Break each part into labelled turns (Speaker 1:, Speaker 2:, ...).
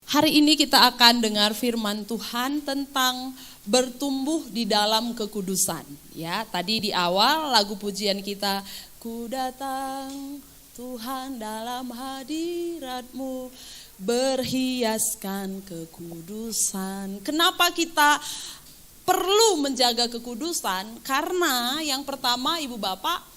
Speaker 1: Hari ini kita akan dengar firman Tuhan tentang bertumbuh di dalam kekudusan. Ya, tadi di awal lagu pujian kita, ku datang Tuhan dalam hadirat-Mu, berhiaskan kekudusan. Kenapa kita perlu menjaga kekudusan? Karena yang pertama, Ibu Bapak,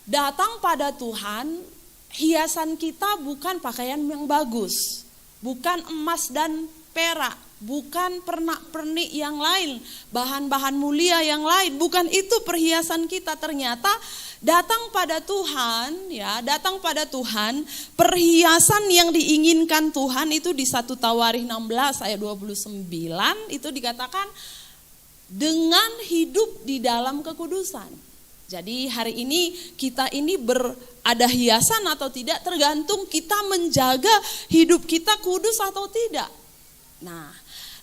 Speaker 1: datang pada Tuhan, hiasan kita bukan pakaian yang bagus. Bukan emas dan perak, bukan pernak-pernik yang lain, bahan-bahan mulia yang lain, bukan itu perhiasan kita. Ternyata datang pada Tuhan, ya, datang pada Tuhan, perhiasan yang diinginkan Tuhan itu di 1 Tawarikh 16 ayat 29 itu dikatakan dengan hidup di dalam kekudusan. Jadi hari ini kita ini ada hiasan atau tidak tergantung kita menjaga hidup kita kudus atau tidak. Nah,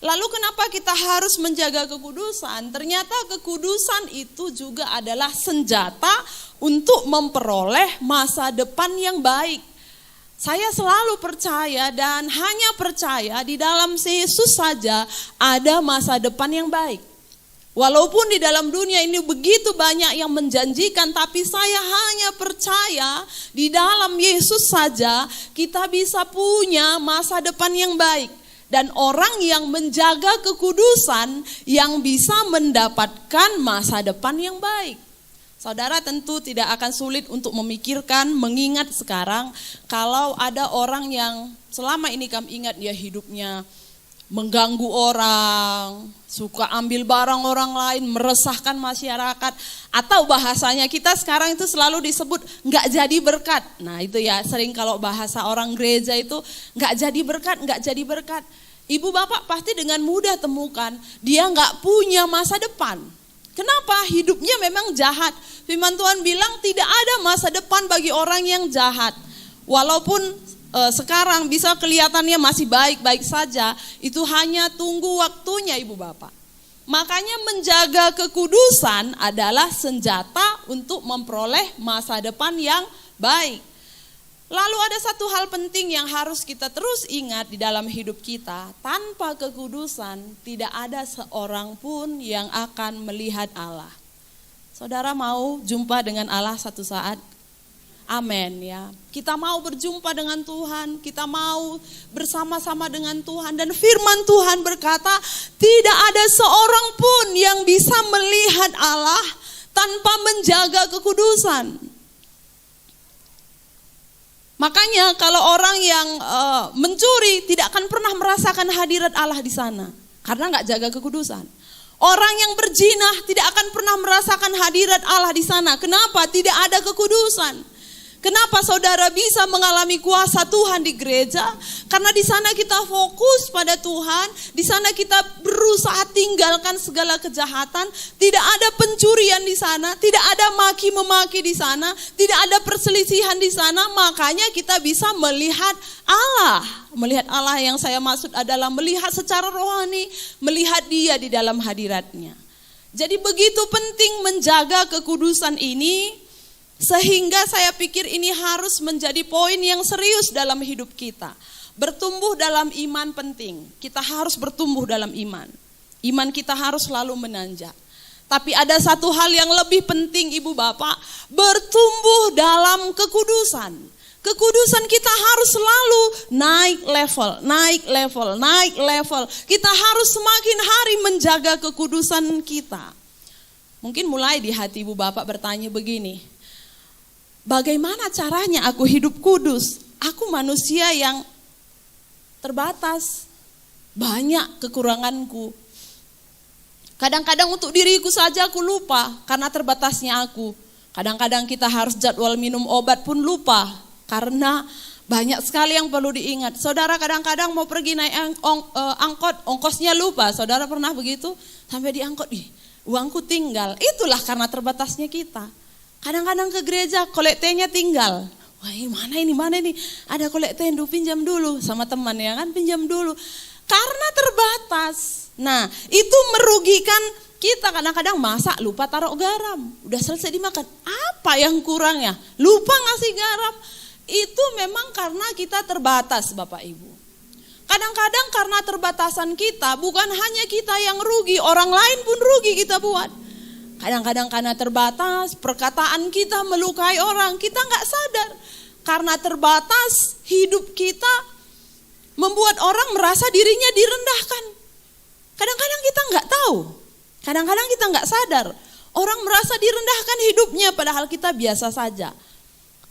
Speaker 1: lalu kenapa kita harus menjaga kekudusan? Ternyata kekudusan itu juga adalah senjata untuk memperoleh masa depan yang baik. Saya selalu percaya dan hanya percaya di dalam Yesus saja ada masa depan yang baik. Walaupun di dalam dunia ini begitu banyak yang menjanjikan, tapi saya hanya percaya di dalam Yesus saja kita bisa punya masa depan yang baik. Dan orang yang menjaga kekudusan yang bisa mendapatkan masa depan yang baik. Saudara tentu tidak akan sulit untuk memikirkan, mengingat sekarang kalau ada orang yang selama ini kami ingat dia hidupnya mengganggu orang, suka ambil barang orang lain, meresahkan masyarakat, atau bahasanya kita sekarang itu selalu disebut nggak jadi berkat. Nah itu ya sering kalau bahasa orang gereja itu nggak jadi berkat. Ibu bapak pasti dengan mudah temukan dia nggak punya masa depan. Kenapa? Hidupnya memang jahat. Firman Tuhan bilang tidak ada masa depan bagi orang yang jahat. Walaupun sekarang bisa kelihatannya masih baik-baik saja, itu hanya tunggu waktunya Ibu Bapak. Makanya menjaga kekudusan adalah senjata untuk memperoleh masa depan yang baik. Lalu ada satu hal penting yang harus kita terus ingat di dalam hidup kita, tanpa kekudusan tidak ada seorang pun yang akan melihat Allah. Saudara mau jumpa dengan Allah satu saat? Amin ya. Kita mau berjumpa dengan Tuhan, kita mau bersama-sama dengan Tuhan, dan firman Tuhan berkata, tidak ada seorang pun yang bisa melihat Allah tanpa menjaga kekudusan. Makanya kalau orang yang mencuri tidak akan pernah merasakan hadirat Allah di sana karena nggak jaga kekudusan. Orang yang berzina tidak akan pernah merasakan hadirat Allah di sana. Kenapa? Tidak ada kekudusan. Kenapa saudara bisa mengalami kuasa Tuhan di gereja? Karena di sana kita fokus pada Tuhan, di sana kita berusaha tinggalkan segala kejahatan, tidak ada pencurian di sana, tidak ada maki-memaki di sana, tidak ada perselisihan di sana, makanya kita bisa melihat Allah. Melihat Allah yang saya maksud adalah melihat secara rohani, melihat Dia di dalam hadiratnya. Jadi begitu penting menjaga kekudusan ini, sehingga saya pikir ini harus menjadi poin yang serius dalam hidup kita. Bertumbuh dalam iman penting. Kita harus bertumbuh dalam iman. Iman kita harus selalu menanjak. Tapi ada satu hal yang lebih penting Ibu Bapak, bertumbuh dalam kekudusan. Kekudusan kita harus selalu naik level. Kita harus semakin hari menjaga kekudusan kita. Mungkin mulai di hati Ibu Bapak bertanya begini, bagaimana caranya aku hidup kudus? Aku manusia yang terbatas, banyak kekuranganku. Kadang-kadang untuk diriku saja aku lupa karena terbatasnya aku. Kadang-kadang kita harus jadwal minum obat pun lupa karena banyak sekali yang perlu diingat. Saudara kadang-kadang mau pergi naik angkot, ongkosnya lupa. Saudara pernah begitu? Sampai di angkot, uangku tinggal. Itulah karena terbatasnya kita. Kadang-kadang ke gereja kolektenya tinggal. Wah mana ini? Ada kolekte, pinjam dulu sama teman ya kan, pinjam dulu. Karena terbatas. Nah itu merugikan kita, kadang-kadang masak lupa taruh garam. Udah selesai dimakan, apa yang kurangnya? Lupa ngasih garam. Itu memang karena kita terbatas Bapak Ibu. Kadang-kadang karena terbatasan kita, bukan hanya kita yang rugi, orang lain pun rugi kita buat. Kadang-kadang karena terbatas, perkataan kita melukai orang, kita nggak sadar. Karena terbatas, hidup kita membuat orang merasa dirinya direndahkan. Kadang-kadang kita nggak tahu, kadang-kadang kita nggak sadar. Orang merasa direndahkan hidupnya padahal kita biasa saja.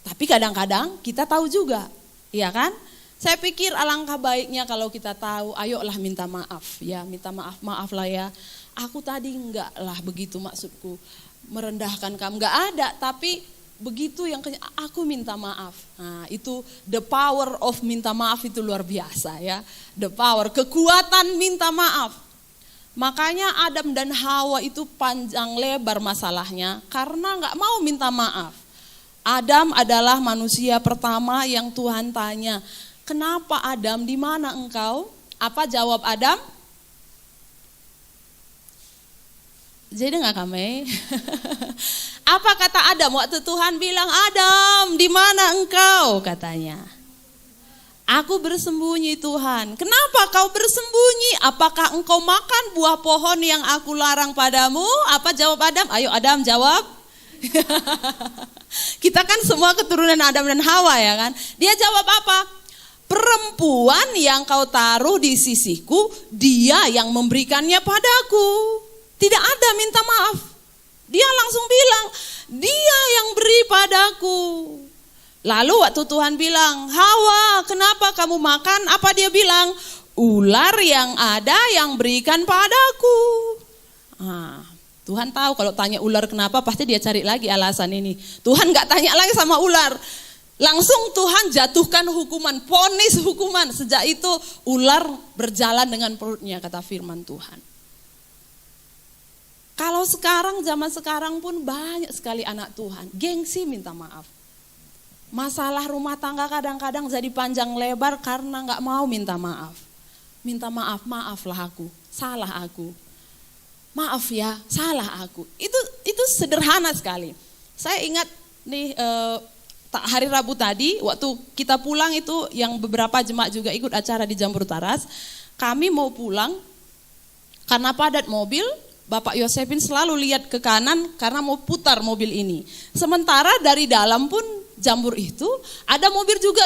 Speaker 1: Tapi kadang-kadang kita tahu juga, iya kan? Saya pikir alangkah baiknya kalau kita tahu, ayolah minta maaf. Ya, minta maaf lah ya. Aku tadi enggak lah begitu maksudku merendahkan kamu, enggak ada. Tapi begitu yang aku minta maaf. Nah, itu the power of minta maaf itu luar biasa ya. The power, kekuatan minta maaf. Makanya Adam dan Hawa itu panjang lebar masalahnya karena enggak mau minta maaf. Adam adalah manusia pertama yang Tuhan tanya, kenapa Adam, di mana engkau? Apa jawab Adam? Jadi enggak kami? Apa kata Adam waktu Tuhan bilang, Adam, di mana engkau? Katanya. Aku bersembunyi Tuhan. Kenapa kau bersembunyi? Apakah engkau makan buah pohon yang aku larang padamu? Apa jawab Adam? Ayo Adam jawab. Kita kan semua keturunan Adam dan Hawa ya kan. Dia jawab apa? Perempuan yang kau taruh di sisiku, dia yang memberikannya padaku. Tidak ada minta maaf. Dia langsung bilang, dia yang beri padaku. Lalu waktu Tuhan bilang, Hawa kenapa kamu makan? Apa dia bilang? Ular yang ada yang berikan padaku. Tuhan tahu kalau tanya ular kenapa pasti dia cari lagi alasan ini. Tuhan gak tanya lagi sama ular. Langsung Tuhan jatuhkan hukuman, vonis hukuman. Sejak itu ular berjalan dengan perutnya kata firman Tuhan. Kalau sekarang, zaman sekarang pun banyak sekali anak Tuhan. Gengsi minta maaf. Masalah rumah tangga kadang-kadang jadi panjang lebar karena gak mau minta maaf. Minta maaf, maaflah aku, salah aku. Maaf ya, salah aku. Itu sederhana sekali. Saya ingat nih hari Rabu tadi, waktu kita pulang itu yang beberapa jemaat juga ikut acara di Jambur Taras. Kami mau pulang karena padat mobil. Bapak Yosefin selalu lihat ke kanan karena mau putar mobil ini. Sementara dari dalam pun Jambur itu ada mobil juga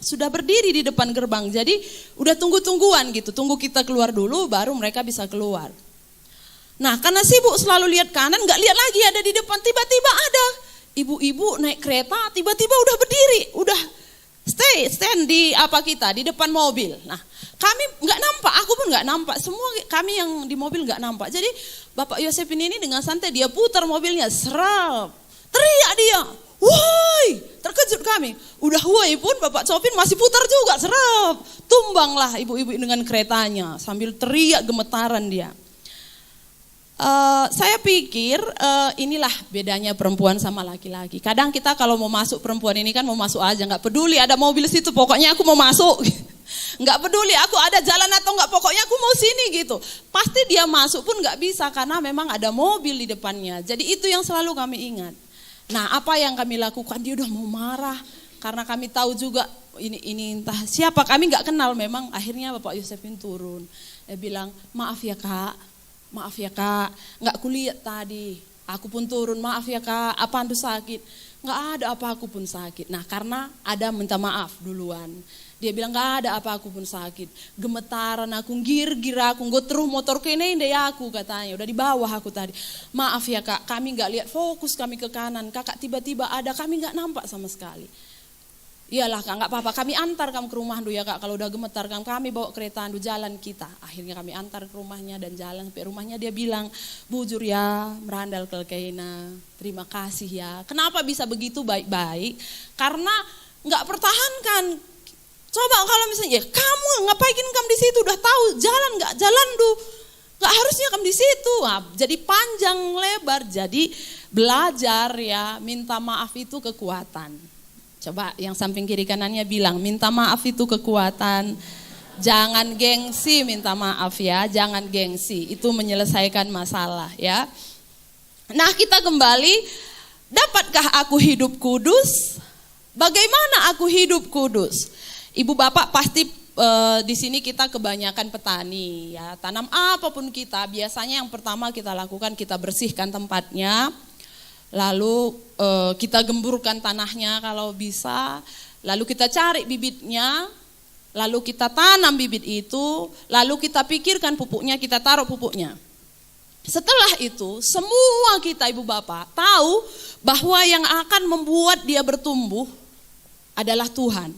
Speaker 1: sudah berdiri di depan gerbang. Jadi udah tunggu-tungguan gitu. Tunggu kita keluar dulu baru mereka bisa keluar. Nah karena sibuk selalu lihat kanan, gak lihat lagi ada di depan. Tiba-tiba ada ibu-ibu naik kereta, tiba-tiba udah berdiri, udah stand di di depan mobil. Nah kami gak nampak, aku pun gak nampak, semua kami yang di mobil gak nampak. Jadi Bapak Yosefin ini dengan santai dia putar mobilnya, serap, teriak dia, woi, terkejut kami. Udah woi pun Bapak Sopin masih putar juga, serap, tumbanglah ibu-ibu dengan keretanya sambil teriak gemetaran dia. Saya pikir inilah bedanya perempuan sama laki-laki. Kadang kita kalau mau masuk perempuan ini kan mau masuk aja, nggak peduli ada mobil situ, pokoknya aku mau masuk. Nggak peduli aku ada jalan atau nggak, pokoknya aku mau sini gitu. Pasti dia masuk pun nggak bisa karena memang ada mobil di depannya. Jadi itu yang selalu kami ingat. Nah apa yang kami lakukan, dia udah mau marah karena kami tahu juga ini entah siapa, kami nggak kenal memang. Akhirnya Bapak Yosefin turun, dia bilang maaf ya kak. Maaf ya kak, gak kulihat tadi, aku pun turun, maaf ya kak, apa andu sakit? Gak ada apa aku pun sakit. Nah karena ada minta maaf duluan. Dia bilang gak ada apa aku pun sakit. Gemetaran aku, gir aku, gue terus motor kene deh aku katanya, udah di bawah aku tadi. Maaf ya kak, kami gak lihat, fokus kami ke kanan, kakak tiba-tiba ada, kami gak nampak sama sekali. Iyalah kak, gak apa-apa, kami antar kamu ke rumah dulu ya kak, kalau udah gemetar kami bawa kereta dulu jalan kita. Akhirnya kami antar ke rumahnya dan jalan sampai rumahnya, dia bilang, bujur ya, merandal kelkeina, terima kasih ya. Kenapa bisa begitu baik-baik? Karena gak pertahankan. Coba kalau misalnya, kamu ngapain kamu di situ, udah tahu jalan gak jalan dulu. Gak harusnya kamu di situ. Nah, jadi panjang lebar, jadi belajar ya, minta maaf itu kekuatan. Coba yang samping kiri kanannya bilang, minta maaf itu kekuatan. Jangan gengsi minta maaf ya, jangan gengsi. Itu menyelesaikan masalah ya. Nah kita kembali, dapatkah aku hidup kudus? Bagaimana aku hidup kudus? Ibu bapak pasti di sini kita kebanyakan petani ya, tanam apapun kita, biasanya yang pertama kita lakukan kita bersihkan tempatnya, lalu kita gemburkan tanahnya kalau bisa, lalu kita cari bibitnya, lalu kita tanam bibit itu, lalu kita pikirkan pupuknya, kita taruh pupuknya. Setelah itu semua kita ibu bapak tahu bahwa yang akan membuat dia bertumbuh adalah Tuhan.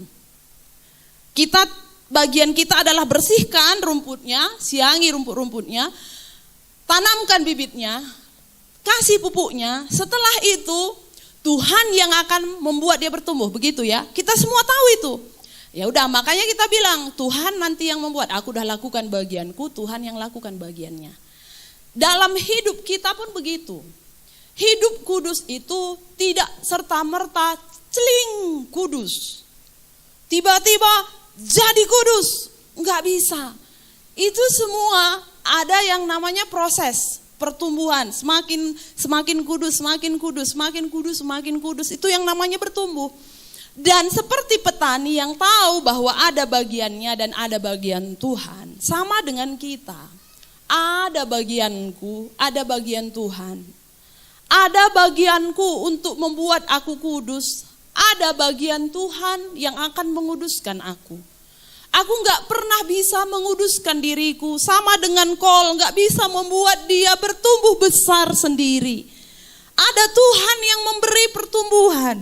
Speaker 1: Bagian kita adalah bersihkan rumputnya, siangi rumput-rumputnya, tanamkan bibitnya, kasih pupuknya. Setelah itu Tuhan yang akan membuat dia bertumbuh, begitu ya. Kita semua tahu itu. Ya udah, makanya kita bilang Tuhan nanti yang membuat. Aku udah lakukan bagianku, Tuhan yang lakukan bagiannya. Dalam hidup kita pun begitu. Hidup kudus itu tidak serta-merta celing kudus. Tiba-tiba jadi kudus, nggak bisa. Itu semua ada yang namanya proses pertumbuhan, semakin kudus, semakin kudus, semakin kudus, semakin kudus. Itu yang namanya bertumbuh. Dan seperti petani yang tahu bahwa ada bagiannya dan ada bagian Tuhan, sama dengan kita. Ada bagianku, ada bagian Tuhan. Ada bagianku untuk membuat aku kudus. Ada bagian Tuhan yang akan menguduskan aku. Aku gak pernah bisa menguduskan diriku. Sama dengan kol, gak bisa membuat dia bertumbuh besar sendiri. Ada Tuhan yang memberi pertumbuhan.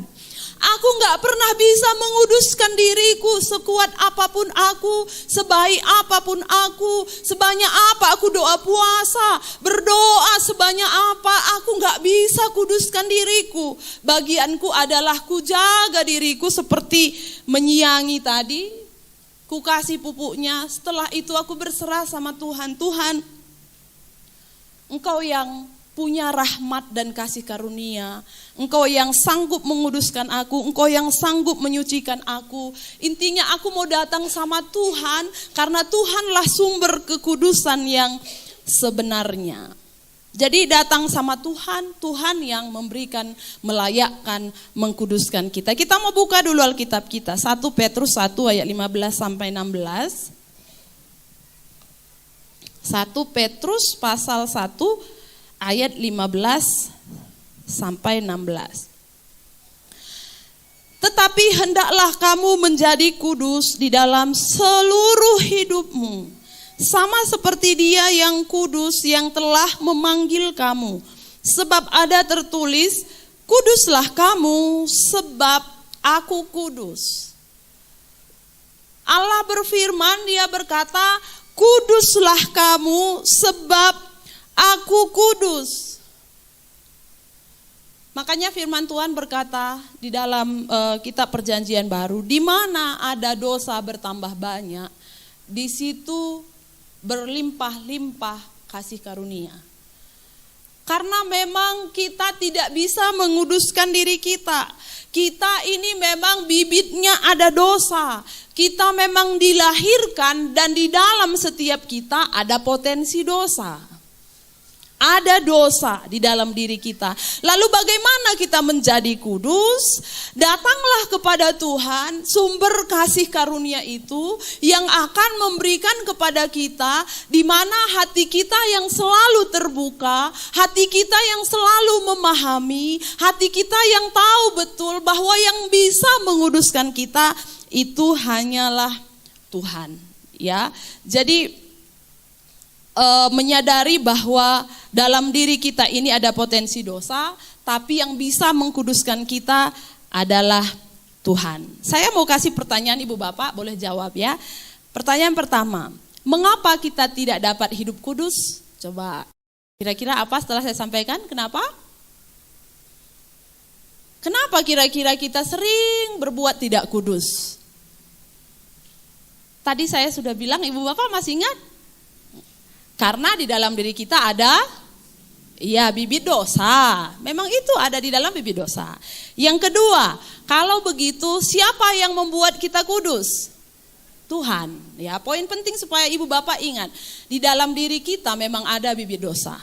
Speaker 1: Aku gak pernah bisa menguduskan diriku sekuat apapun aku, sebaik apapun aku, sebanyak apa aku doa puasa, berdoa sebanyak apa, aku gak bisa kuduskan diriku. Bagianku adalah ku jaga diriku seperti menyiangi tadi, ku kasih pupuknya, setelah itu aku berserah sama Tuhan. Tuhan, Engkau yang punya rahmat dan kasih karunia. Engkau yang sanggup menguduskan aku, Engkau yang sanggup menyucikan aku. Intinya aku mau datang sama Tuhan karena Tuhanlah sumber kekudusan yang sebenarnya. Jadi datang sama Tuhan, Tuhan yang memberikan, melayakkan, mengkuduskan kita. Kita mau buka dulu Alkitab kita, 1 Petrus 1 ayat 15 sampai 16. 1 Petrus pasal 1 ayat 15 sampai 16. Tetapi hendaklah kamu menjadi kudus di dalam seluruh hidupmu, sama seperti Dia yang kudus yang telah memanggil kamu. Sebab ada tertulis, kuduslah kamu sebab aku kudus. Allah berfirman, Dia berkata, kuduslah kamu sebab aku kudus. Makanya firman Tuhan berkata di dalam kitab Perjanjian Baru, di mana ada dosa bertambah banyak, di situ berlimpah-limpah kasih karunia. Karena memang kita tidak bisa menguduskan diri kita. Kita ini memang bibitnya ada dosa. Kita memang dilahirkan dan di dalam setiap kita ada potensi dosa. Ada dosa di dalam diri kita. Lalu bagaimana kita menjadi kudus? Datanglah kepada Tuhan, sumber kasih karunia itu yang akan memberikan kepada kita di mana hati kita yang selalu terbuka, hati kita yang selalu memahami, hati kita yang tahu betul bahwa yang bisa menguduskan kita itu hanyalah Tuhan. Ya, jadi menyadari bahwa dalam diri kita ini ada potensi dosa, tapi yang bisa mengkuduskan kita adalah Tuhan. Saya mau kasih pertanyaan Ibu Bapak, boleh jawab ya. Pertanyaan pertama, mengapa kita tidak dapat hidup kudus? Coba kira-kira apa setelah saya sampaikan? Kenapa? Kenapa kira-kira kita sering berbuat tidak kudus? Tadi saya sudah bilang, Ibu Bapak masih ingat? Karena di dalam diri kita ada bibit dosa. Memang itu ada di dalam bibit dosa. Yang kedua, kalau begitu siapa yang membuat kita kudus? Tuhan. Ya, poin penting supaya Ibu Bapak ingat, di dalam diri kita memang ada bibit dosa.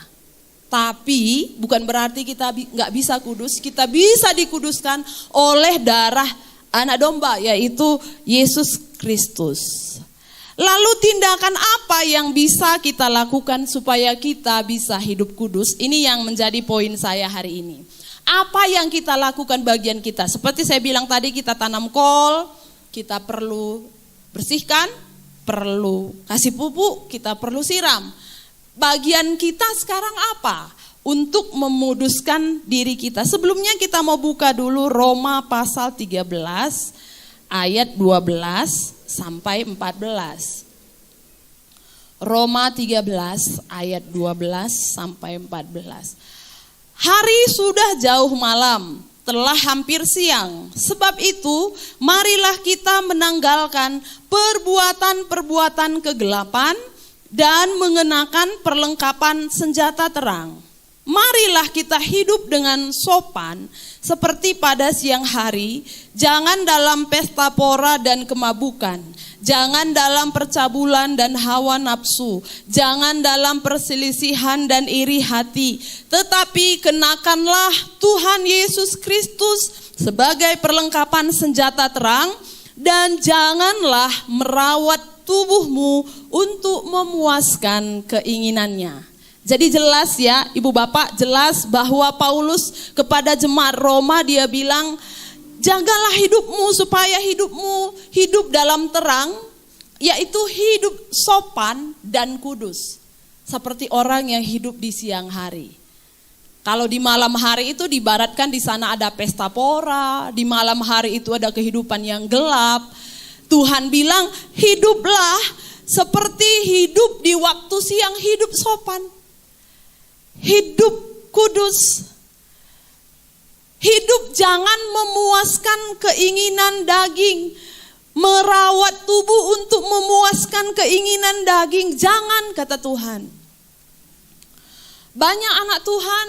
Speaker 1: Tapi bukan berarti kita nggak bisa kudus. Kita bisa dikuduskan oleh darah anak domba, yaitu Yesus Kristus. Lalu tindakan apa yang bisa kita lakukan supaya kita bisa hidup kudus? Ini yang menjadi poin saya hari ini. Apa yang kita lakukan bagian kita? Seperti saya bilang tadi, kita tanam kol, kita perlu bersihkan, perlu kasih pupuk, kita perlu siram. Bagian kita sekarang apa? Untuk memuduskan diri kita. Sebelumnya kita mau buka dulu Roma pasal 13 ayat 12 sampai 14. Roma 13 ayat 12 sampai 14. Hari sudah jauh malam, telah hampir siang. Sebab itu, marilah kita menanggalkan perbuatan-perbuatan kegelapan dan mengenakan perlengkapan senjata terang. Marilah kita hidup dengan sopan seperti pada siang hari, jangan dalam pesta pora dan kemabukan, jangan dalam percabulan dan hawa nafsu, jangan dalam perselisihan dan iri hati, tetapi kenakanlah Tuhan Yesus Kristus sebagai perlengkapan senjata terang, dan janganlah merawat tubuhmu untuk memuaskan keinginannya. Jadi jelas ya, Ibu Bapak, jelas bahwa Paulus kepada jemaat Roma dia bilang, jagalah hidupmu supaya hidupmu hidup dalam terang, yaitu hidup sopan dan kudus. Seperti orang yang hidup di siang hari. Kalau di malam hari itu diibaratkan di sana ada pesta pora, di malam hari itu ada kehidupan yang gelap. Tuhan bilang, hiduplah seperti hidup di waktu siang, hidup sopan. Hidup kudus. Hidup jangan memuaskan keinginan daging. Merawat tubuh untuk memuaskan keinginan daging. Jangan, kata Tuhan. Banyak anak Tuhan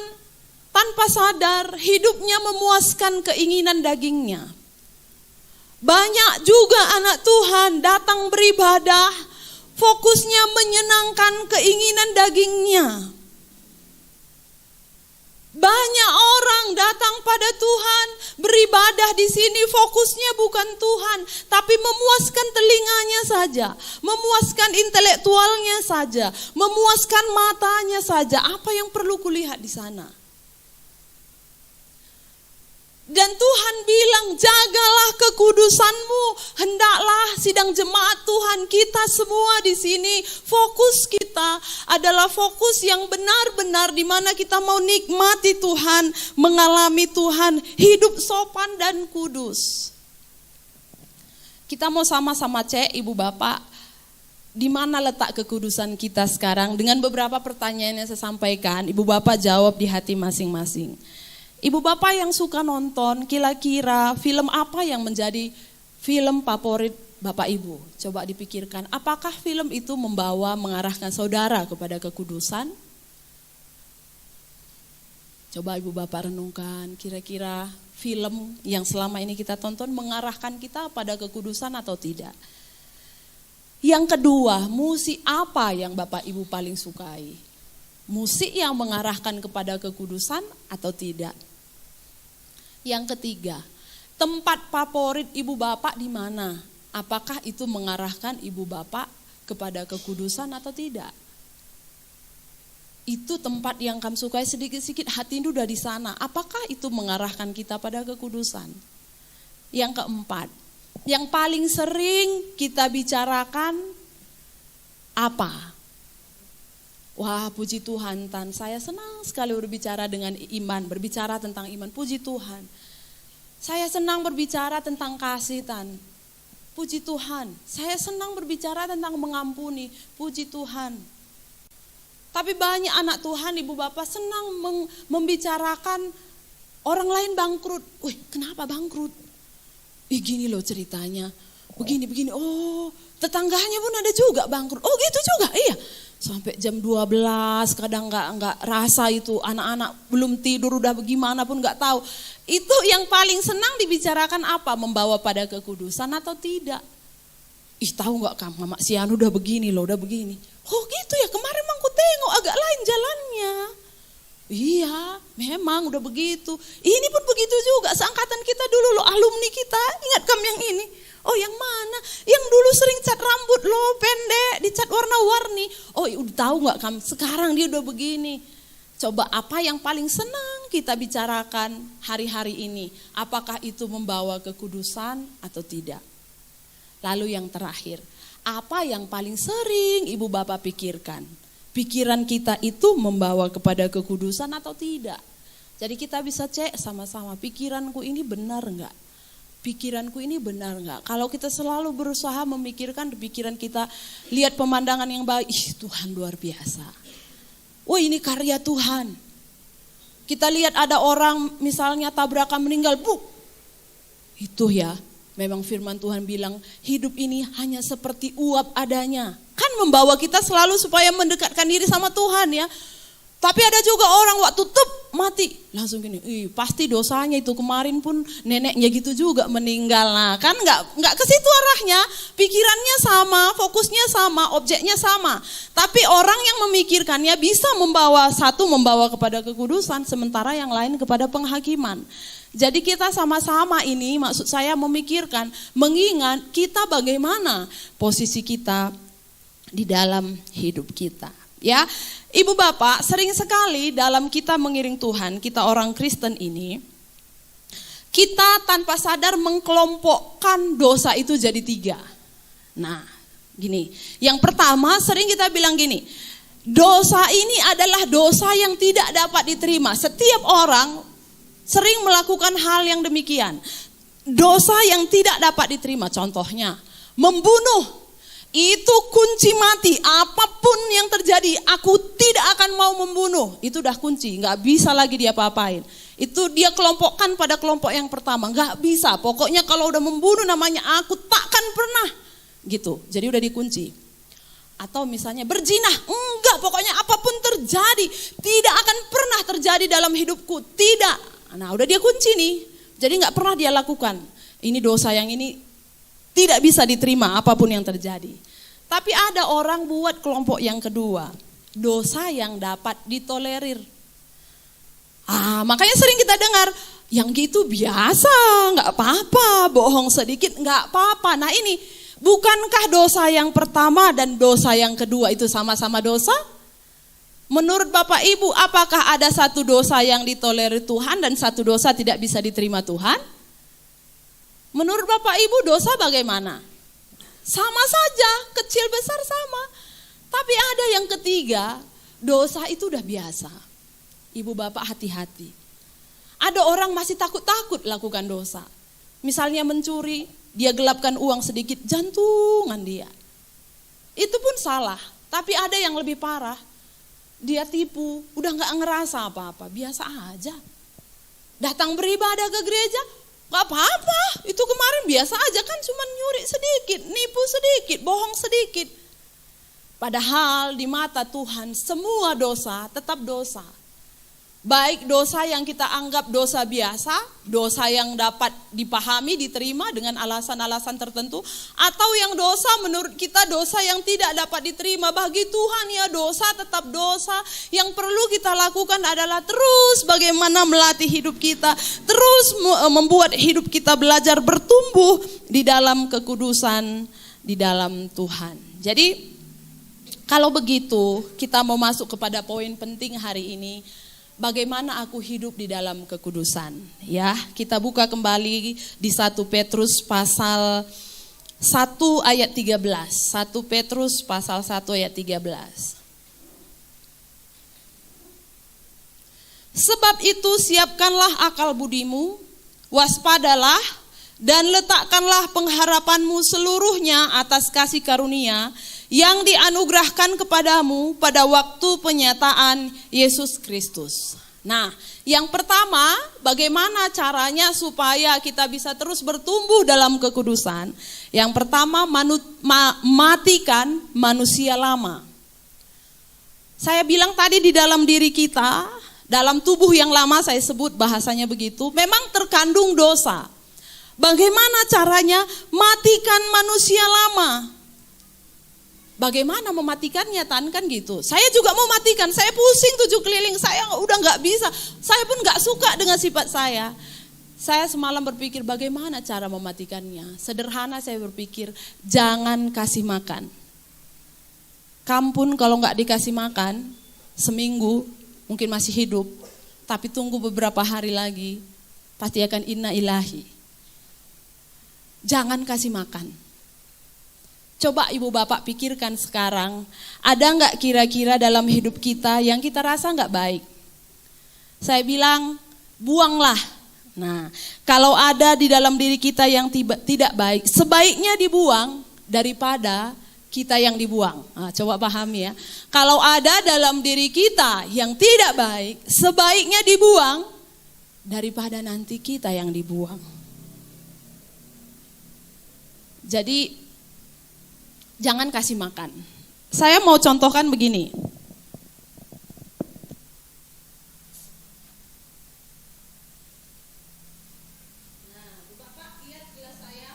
Speaker 1: tanpa sadar hidupnya memuaskan keinginan dagingnya. Banyak juga anak Tuhan datang beribadah, fokusnya menyenangkan keinginan dagingnya. Banyak orang datang pada Tuhan, beribadah di sini, fokusnya bukan Tuhan, tapi memuaskan telinganya saja, memuaskan intelektualnya saja, memuaskan matanya saja. Apa yang perlu kulihat di sana? Dan Tuhan bilang, jagalah kekudusanmu. Hendaklah sidang jemaat Tuhan, kita semua di sini, fokus kita adalah fokus yang benar-benar di mana kita mau nikmati Tuhan, mengalami Tuhan, hidup sopan dan kudus. Kita mau sama-sama cek, Ibu Bapak, di mana letak kekudusan kita sekarang? Dengan beberapa pertanyaan yang saya sampaikan, Ibu Bapak jawab di hati masing-masing. Ibu Bapak yang suka nonton, kira-kira film apa yang menjadi film favorit Bapak Ibu? Coba dipikirkan, apakah film itu mengarahkan saudara kepada kekudusan? Coba Ibu Bapak renungkan, kira-kira film yang selama ini kita tonton mengarahkan kita pada kekudusan atau tidak? Yang kedua, musik apa yang Bapak Ibu paling sukai? Musik yang mengarahkan kepada kekudusan atau tidak? Yang ketiga, tempat favorit Ibu Bapak di mana? Apakah itu mengarahkan Ibu Bapak kepada kekudusan atau tidak? Itu tempat yang kamu sukai, sedikit-sedikit hati itu udah di sana. Apakah itu mengarahkan kita pada kekudusan? Yang keempat, yang paling sering kita bicarakan apa? Wah, puji Tuhan, Tan. Saya senang sekali berbicara dengan iman, berbicara tentang iman. Puji Tuhan. Saya senang berbicara tentang kasih, Tan. Puji Tuhan. Saya senang berbicara tentang mengampuni. Puji Tuhan. Tapi banyak anak Tuhan, Ibu Bapak senang membicarakan orang lain bangkrut. Wih, kenapa bangkrut? Gini loh ceritanya. Begini. Oh, tetangganya pun ada juga bangkrut. Oh, gitu juga. Iya. Sampai jam 12 kadang nggak rasa itu, anak-anak belum tidur udah bagaimana pun nggak tahu. Itu yang paling senang dibicarakan apa? Membawa pada kekudusan atau tidak? Tahu nggak kamu, Mama Sian udah begini loh, udah begini. Oh gitu ya, kemarin aku tengok agak lain jalannya. Iya, memang udah begitu. Ini pun begitu juga, seangkatan kita dulu loh, alumni kita, ingat kamu yang ini. Oh yang mana? Yang dulu sering cat rambut lo pendek, dicat warna-warni. Oh udah tahu gak kamu, sekarang dia udah begini. Coba apa yang paling senang kita bicarakan hari-hari ini? Apakah itu membawa kekudusan atau tidak? Lalu yang terakhir, apa yang paling sering ibu bapak pikirkan? Pikiran kita itu membawa kepada kekudusan atau tidak? Jadi kita bisa cek sama-sama, pikiranku ini benar enggak? Pikiranku ini benar enggak? Kalau kita selalu berusaha memikirkan pikiran kita, lihat pemandangan yang baik, Tuhan luar biasa. Wah ini karya Tuhan. Kita lihat ada orang misalnya tabrakan meninggal, itu ya memang firman Tuhan bilang hidup ini hanya seperti uap adanya. Kan membawa kita selalu supaya mendekatkan diri sama Tuhan ya. Tapi ada juga orang waktu mati langsung gini, pasti dosanya itu kemarin pun neneknya gitu juga meninggal. Nah kan nggak ke situ arahnya, pikirannya sama, fokusnya sama, objeknya sama. Tapi orang yang memikirkannya bisa membawa kepada kekudusan, sementara yang lain kepada penghakiman. Jadi kita sama-sama ini, maksud saya memikirkan, mengingat kita bagaimana posisi kita di dalam hidup kita. Ya, ibu bapak sering sekali dalam kita mengiring Tuhan, kita orang Kristen ini, kita tanpa sadar mengkelompokkan dosa itu jadi 3. Nah, gini, yang pertama sering kita bilang gini, dosa ini adalah dosa yang tidak dapat diterima. Setiap orang sering melakukan hal yang demikian. Dosa yang tidak dapat diterima, contohnya membunuh. Itu kunci mati, apapun yang terjadi, aku tidak akan mau membunuh. Itu udah kunci, gak bisa lagi dia apa-apain. Itu dia kelompokkan pada kelompok yang pertama, gak bisa. Pokoknya kalau udah membunuh namanya aku takkan pernah. Gitu, jadi udah dikunci. Atau misalnya berzina, enggak, pokoknya apapun terjadi, tidak akan pernah terjadi dalam hidupku, tidak. Nah udah dia kunci nih, jadi gak pernah dia lakukan. Ini dosa yang ini tidak bisa diterima apapun yang terjadi. Tapi ada orang buat kelompok yang kedua, dosa yang dapat ditolerir. Makanya sering kita dengar, yang gitu biasa, gak apa-apa, bohong sedikit gak apa-apa. Nah ini, bukankah dosa yang pertama dan dosa yang kedua itu sama-sama dosa? Menurut Bapak Ibu, apakah ada satu dosa yang ditolerir Tuhan dan satu dosa tidak bisa diterima Tuhan? Menurut Bapak Ibu dosa bagaimana? Sama saja, kecil besar sama. Tapi ada yang ketiga, dosa itu udah biasa. Ibu bapak hati-hati. Ada orang masih takut-takut lakukan dosa. Misalnya mencuri, dia gelapkan uang sedikit, jantungan dia. Itu pun salah, tapi ada yang lebih parah. Dia tipu, udah gak ngerasa apa-apa, biasa aja. Datang beribadah ke gereja, gak apa-apa, itu kemarin biasa aja kan, cuma nyuri sedikit, nipu sedikit, bohong sedikit. Padahal di mata Tuhan semua dosa tetap dosa. Baik dosa yang kita anggap dosa biasa, dosa yang dapat dipahami, diterima dengan alasan-alasan tertentu, atau yang dosa menurut kita dosa yang tidak dapat diterima. Bagi Tuhan ya dosa tetap dosa. Yang perlu kita lakukan adalah terus bagaimana melatih hidup kita, terus membuat hidup kita belajar bertumbuh di dalam kekudusan, di dalam Tuhan. Jadi kalau begitu kita mau masuk kepada poin penting hari ini. Bagaimana aku hidup di dalam kekudusan? Ya, kita buka kembali di 1 Petrus pasal 1 ayat 13. 1 Petrus pasal 1 ayat 13. Sebab itu siapkanlah akal budimu, waspadalah dan letakkanlah pengharapanmu seluruhnya atas kasih karunia yang dianugerahkan kepadamu pada waktu penyataan Yesus Kristus. Nah, yang pertama, bagaimana caranya supaya kita bisa terus bertumbuh dalam kekudusan? Yang pertama, matikan manusia lama. Saya bilang tadi di dalam diri kita, dalam tubuh yang lama saya sebut bahasanya begitu, memang terkandung dosa. Bagaimana caranya matikan manusia lama? Bagaimana mematikannya Tan, kan gitu. Saya juga mau matikan, saya pusing 7 keliling, saya udah gak bisa. Saya pun gak suka dengan sifat saya. Saya semalam berpikir bagaimana cara mematikannya. Sederhana saya berpikir, jangan kasih makan. Kampun kalau nggak dikasih makan, seminggu mungkin masih hidup. Tapi tunggu beberapa hari lagi, pasti akan inna ilahi. Jangan kasih makan. Coba ibu bapak pikirkan sekarang, ada nggak kira-kira dalam hidup kita yang kita rasa nggak baik? Saya bilang, buanglah. Nah, kalau ada di dalam diri kita yang tidak baik, sebaiknya dibuang daripada kita yang dibuang. Nah, coba pahami ya. Kalau ada dalam diri kita yang tidak baik, sebaiknya dibuang daripada nanti kita yang dibuang. Jadi, jangan kasih makan. Saya mau contohkan begini. Nah, Bapak lihat gelas saya,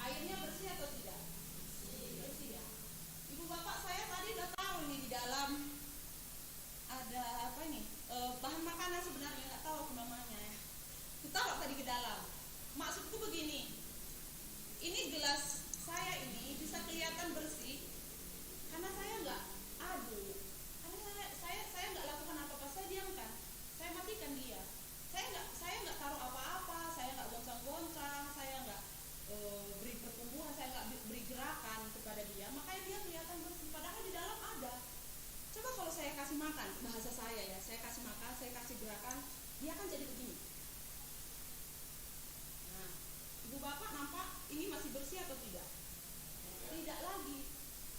Speaker 1: airnya bersih atau tidak? Bersih ya. Ibu bapak saya tadi udah taruh ini di dalam ada apa ini? Bahan makanan sebenarnya nggak tahu apa namanya ya. Ditaruh tadi ke dalam. Maksudku begini, ini gelas saya ini bisa kelihatan bersih karena saya nggak aduk, karena saya nggak lakukan apa-apa, saya diamkan, saya matikan dia, saya nggak taruh apa-apa, saya nggak goncang-goncang, saya nggak beri pertumbuhan, saya nggak beri gerakan kepada dia, makanya dia kelihatan bersih, padahal di dalam ada. Coba kalau saya kasih makan, bahasa saya ya, saya kasih makan, saya kasih gerakan, dia akan jadi begini. Nah, ibu bapak nampak ini masih bersih atau tidak? Tidak lagi,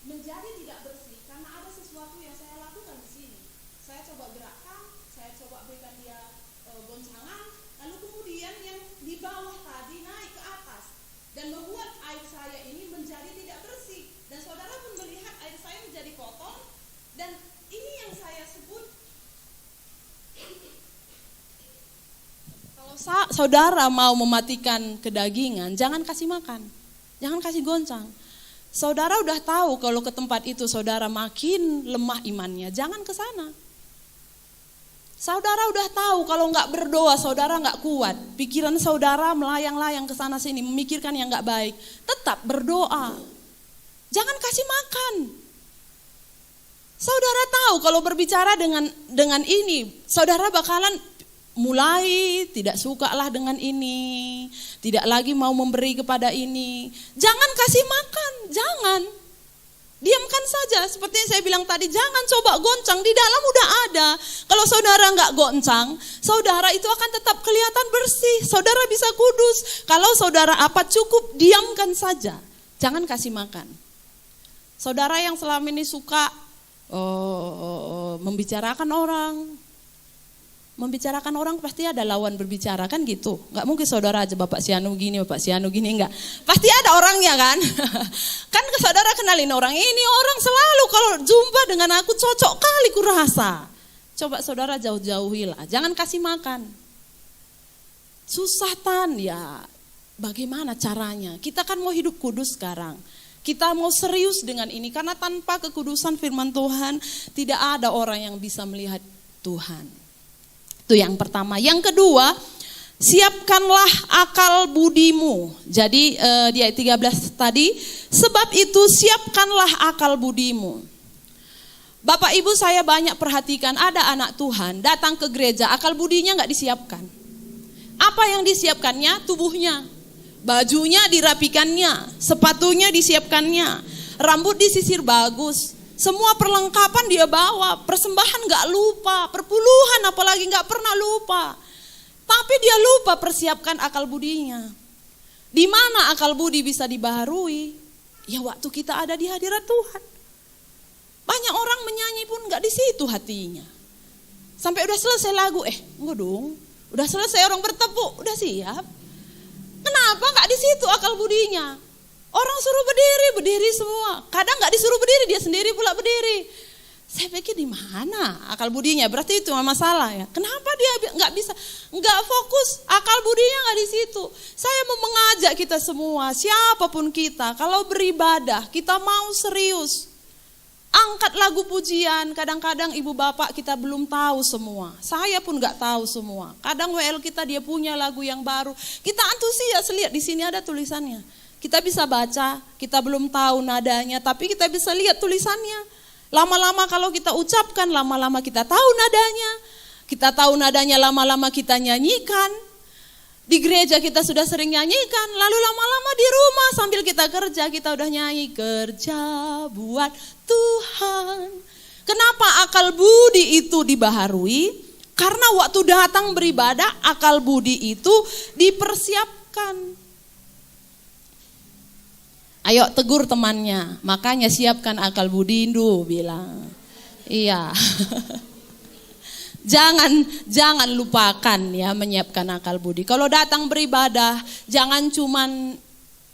Speaker 1: menjadi tidak bersih karena ada sesuatu yang saya lakukan di sini. Saya coba gerakkan, saya coba berikan dia goncangan, lalu kemudian yang di bawah tadi naik ke atas dan membuat air saya ini menjadi tidak bersih. Dan saudara pun melihat air saya menjadi kotor, dan ini yang saya sebut, kalau saudara mau mematikan kedagingan, jangan kasih makan, jangan kasih goncang. Saudara udah tahu kalau ke tempat itu saudara makin lemah imannya, jangan ke sana. Saudara udah tahu kalau nggak berdoa saudara nggak kuat, pikiran saudara melayang-layang ke sana sini, memikirkan yang nggak baik, tetap berdoa. Jangan kasih makan. Saudara tahu kalau berbicara dengan ini, saudara bakalan mulai tidak suka lah dengan ini, tidak lagi mau memberi kepada ini. Jangan kasih makan, jangan. Diamkan saja, seperti yang saya bilang tadi, jangan coba goncang, di dalam udah ada. Kalau saudara nggak goncang, saudara itu akan tetap kelihatan bersih, saudara bisa kudus. Kalau saudara apa cukup, diamkan saja, jangan kasih makan. Saudara yang selama ini suka membicarakan orang pasti ada lawan berbicara kan gitu. Nggak mungkin saudara aja Bapak Sianu gini enggak. Pasti ada orangnya kan. Kan saudara kenalin orang ini, orang selalu kalau jumpa dengan aku cocok kali kurasa. Coba saudara jauh-jauhilah, jangan kasih makan. Susah tan ya. Bagaimana caranya? Kita kan mau hidup kudus sekarang. Kita mau serius dengan ini karena tanpa kekudusan firman Tuhan tidak ada orang yang bisa melihat Tuhan. Itu yang pertama. Yang kedua, siapkanlah akal budimu. Jadi di ayat 13 tadi, sebab itu siapkanlah akal budimu. Bapak Ibu saya banyak perhatikan ada anak Tuhan datang ke gereja, akal budinya nggak disiapkan. Apa yang disiapkannya? Tubuhnya. Bajunya dirapikannya, sepatunya disiapkannya, rambut disisir bagus. Semua perlengkapan dia bawa, persembahan gak lupa, perpuluhan apalagi gak pernah lupa. Tapi dia lupa persiapkan akal budinya. Di mana akal budi bisa dibaharui? Ya waktu kita ada di hadirat Tuhan. Banyak orang menyanyi pun gak di situ hatinya. Sampai udah selesai lagu, enggak dong. Udah selesai orang bertepuk, udah siap. Kenapa gak di situ akal budinya? Orang suruh berdiri semua. Kadang nggak disuruh berdiri, dia sendiri pula berdiri. Saya pikir di mana akal budinya? Berarti itu masalah ya. Kenapa dia nggak bisa, nggak fokus? Akal budinya nggak di situ. Saya mau mengajak kita semua, siapapun kita, kalau beribadah kita mau serius. Angkat lagu pujian, kadang-kadang ibu bapak kita belum tahu semua. Saya pun gak tahu semua. Kadang WL kita dia punya lagu yang baru. Kita antusias, lihat di sini ada tulisannya. Kita bisa baca, kita belum tahu nadanya, tapi kita bisa lihat tulisannya. Lama-lama kalau kita ucapkan, lama-lama kita tahu nadanya. Kita tahu nadanya, lama-lama kita nyanyikan. Di gereja kita sudah sering nyanyikan, lalu lama-lama di rumah sambil kita kerja, kita udah nyanyi, kerja buat Tuhan. Kenapa akal budi itu dibaharui? Karena waktu datang beribadah, akal budi itu dipersiapkan. Ayo tegur temannya, makanya siapkan akal budi, Indu bilang. Iya. Jangan lupakan ya menyiapkan akal budi. Kalau datang beribadah, jangan cuman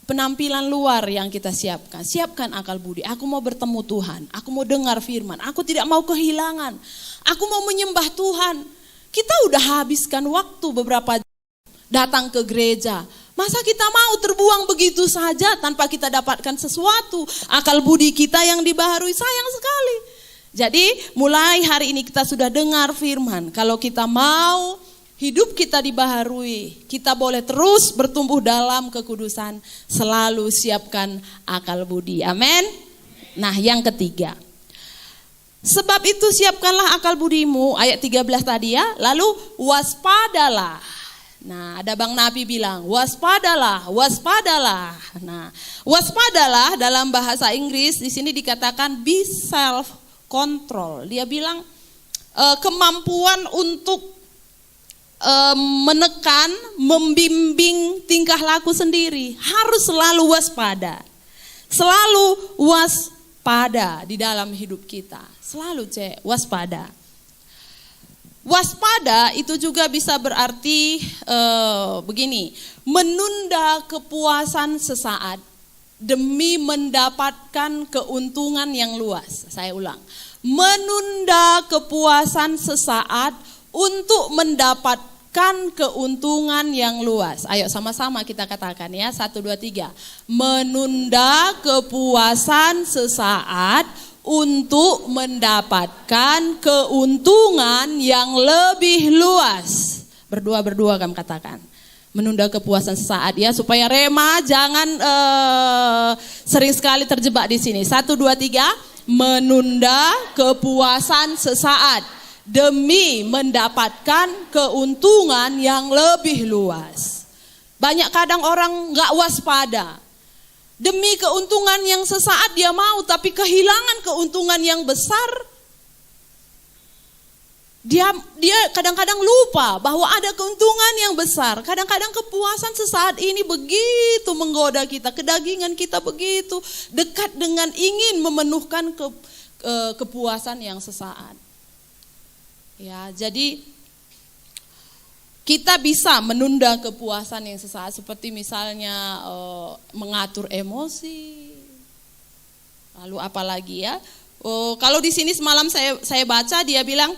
Speaker 1: penampilan luar yang kita siapkan. Siapkan akal budi. Aku mau bertemu Tuhan, aku mau dengar firman, aku tidak mau kehilangan. Aku mau menyembah Tuhan. Kita udah habiskan waktu beberapa jam datang ke gereja. Masa kita mau terbuang begitu saja tanpa kita dapatkan sesuatu? Akal budi kita yang dibaharui, sayang sekali. Jadi mulai hari ini kita sudah dengar firman, kalau kita mau hidup kita dibaharui, kita boleh terus bertumbuh dalam kekudusan, selalu siapkan akal budi. Amin. Nah, yang ketiga, sebab itu siapkanlah akal budimu, ayat 13 tadi ya, lalu waspadalah. Nah, ada Bang Nabi bilang, waspadalah, waspadalah. Nah, waspadalah dalam bahasa Inggris di sini dikatakan be self kontrol. Dia bilang kemampuan untuk menekan, membimbing tingkah laku sendiri. Harus selalu waspada. Selalu waspada di dalam hidup kita. Selalu waspada. Waspada itu juga bisa berarti begini, menunda kepuasan sesaat demi mendapatkan keuntungan yang luas. Saya ulang, menunda kepuasan sesaat untuk mendapatkan keuntungan yang luas. Ayo sama-sama kita katakan ya, 1, 2, 3. Menunda kepuasan sesaat untuk mendapatkan keuntungan yang lebih luas. Berdua kamu katakan. Menunda kepuasan sesaat ya, supaya Rema jangan sering sekali terjebak di sini. 1, 2, 3. Menunda kepuasan sesaat demi mendapatkan keuntungan yang lebih luas. Banyak kadang orang gak waspada. Demi keuntungan yang sesaat dia mau, tapi kehilangan keuntungan yang besar. Dia kadang-kadang lupa bahwa ada keuntungan yang besar. Kadang-kadang kepuasan sesaat ini begitu menggoda kita. Kedagingan kita begitu dekat dengan ingin memenuhkan kepuasan yang sesaat. Ya, jadi kita bisa menunda kepuasan yang sesaat, seperti misalnya mengatur emosi. Lalu apalagi ya? Kalau di sini semalam saya baca, dia bilang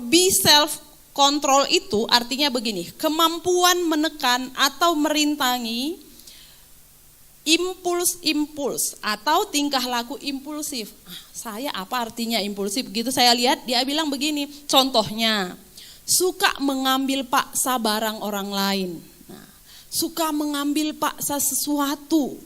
Speaker 1: be self control itu artinya begini, kemampuan menekan atau merintangi impuls atau tingkah laku impulsif. Saya apa artinya impulsif? Begitu saya lihat, dia bilang begini, contohnya suka mengambil paksa barang orang lain. Nah, suka mengambil paksa sesuatu.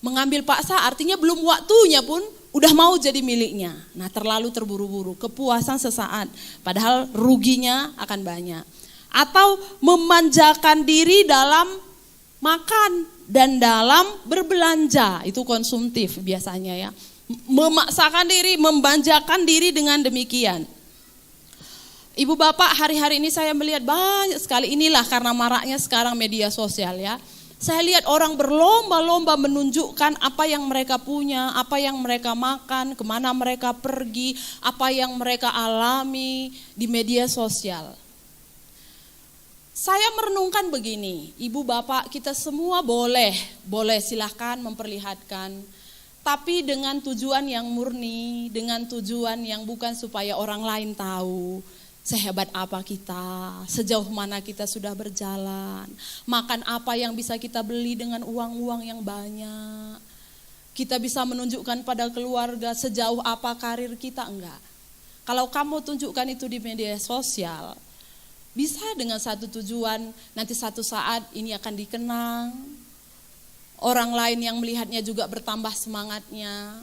Speaker 1: Mengambil paksa artinya belum waktunya pun udah mau jadi miliknya. Nah, terlalu terburu-buru, kepuasan sesaat, padahal ruginya akan banyak. Atau memanjakan diri dalam makan dan dalam berbelanja, itu konsumtif biasanya ya. Memaksakan diri, membanjakan diri dengan demikian. Ibu bapak, hari-hari ini saya melihat banyak sekali, inilah karena maraknya sekarang media sosial ya. Saya lihat orang berlomba-lomba menunjukkan apa yang mereka punya, apa yang mereka makan, kemana mereka pergi, apa yang mereka alami di media sosial. Saya merenungkan begini, ibu bapak kita semua boleh silahkan memperlihatkan, tapi dengan tujuan yang murni, dengan tujuan yang bukan supaya orang lain tahu sehebat apa kita, sejauh mana kita sudah berjalan, makan apa yang bisa kita beli dengan uang-uang yang banyak. Kita bisa menunjukkan pada keluarga sejauh apa karir kita, enggak. Kalau kamu tunjukkan itu di media sosial, bisa dengan satu tujuan, nanti satu saat ini akan dikenang. Orang lain yang melihatnya juga bertambah semangatnya.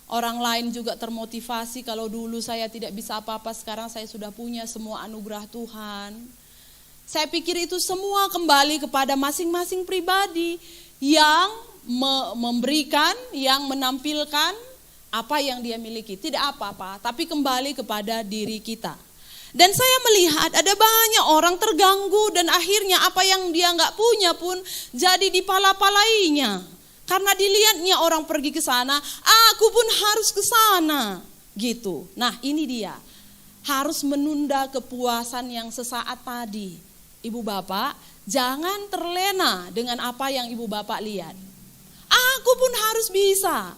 Speaker 1: Orang lain juga termotivasi, kalau dulu saya tidak bisa apa-apa, sekarang saya sudah punya semua anugerah Tuhan. Saya pikir itu semua kembali kepada masing-masing pribadi yang memberikan, yang menampilkan apa yang dia miliki. Tidak apa-apa, tapi kembali kepada diri kita. Dan saya melihat ada banyak orang terganggu dan akhirnya apa yang dia nggak punya pun jadi dipala-palainya. Karena dilihatnya orang pergi ke sana, aku pun harus ke sana. Gitu. Nah, ini dia. Harus menunda kepuasan yang sesaat tadi. Ibu bapak, jangan terlena dengan apa yang ibu bapak lihat. Aku pun harus bisa.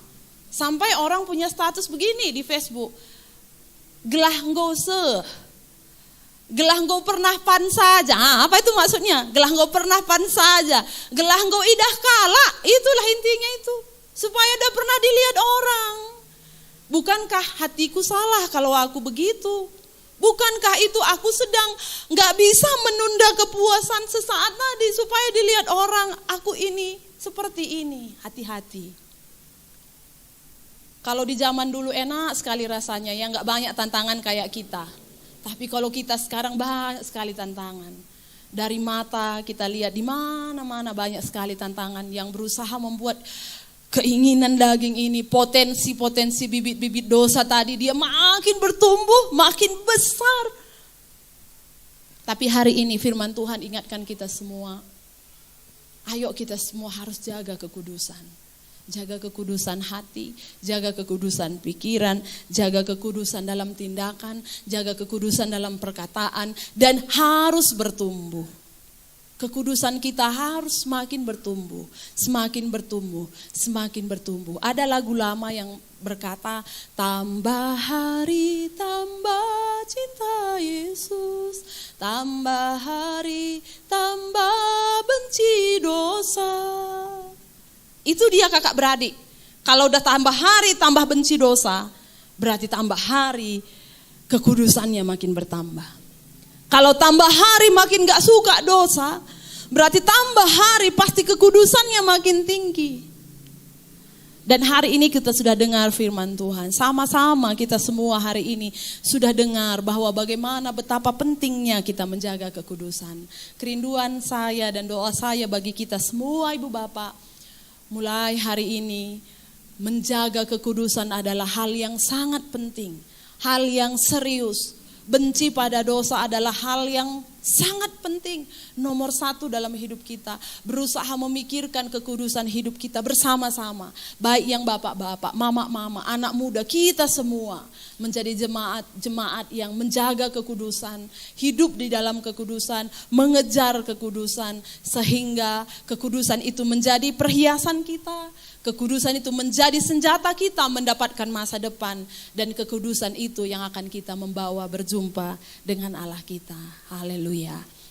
Speaker 1: Sampai orang punya status begini di Facebook. Gelah ngose. Gelah nggo pernah pan saja. Apa itu maksudnya? Gelah nggo pernah pan saja. Gelah nggo idah kala. Itulah intinya itu. Supaya udah pernah dilihat orang. Bukankah hatiku salah kalau aku begitu? Bukankah itu aku sedang gak bisa menunda kepuasan sesaat tadi supaya dilihat orang, aku ini seperti ini. Hati-hati. Kalau di zaman dulu enak sekali rasanya, ya gak banyak tantangan kayak kita. Tapi kalau kita sekarang banyak sekali tantangan. Dari mata kita lihat di mana-mana banyak sekali tantangan yang berusaha membuat keinginan daging ini, potensi-potensi bibit-bibit dosa tadi dia makin bertumbuh, makin besar. Tapi hari ini firman Tuhan ingatkan kita semua, ayo kita semua harus jaga kekudusan. Jaga kekudusan hati, jaga kekudusan pikiran, jaga kekudusan dalam tindakan, jaga kekudusan dalam perkataan, dan harus bertumbuh. Kekudusan kita harus semakin bertumbuh, semakin bertumbuh, semakin bertumbuh. Ada lagu lama yang berkata, tambah hari tambah cinta Yesus, tambah hari tambah benci dosa. Itu dia kakak beradik. Kalau udah tambah hari tambah benci dosa, berarti tambah hari kekudusannya makin bertambah. Kalau tambah hari makin gak suka dosa, berarti tambah hari pasti kekudusannya makin tinggi. Dan hari ini kita sudah dengar firman Tuhan. Sama-sama kita semua hari ini sudah dengar bahwa bagaimana betapa pentingnya kita menjaga kekudusan. Kerinduan saya dan doa saya bagi kita semua ibu bapak, mulai hari ini menjaga kekudusan adalah hal yang sangat penting, hal yang serius. Benci pada dosa adalah hal yang sangat penting. Nomor satu dalam hidup kita. Berusaha memikirkan kekudusan hidup kita bersama-sama. Baik yang bapak-bapak, mama-mama, anak muda, kita semua menjadi jemaat yang menjaga kekudusan. Hidup di dalam kekudusan, mengejar kekudusan. Sehingga kekudusan itu menjadi perhiasan kita. Kekudusan itu menjadi senjata kita mendapatkan masa depan. Dan kekudusan itu yang akan kita membawa berjumpa dengan Allah kita. Haleluya.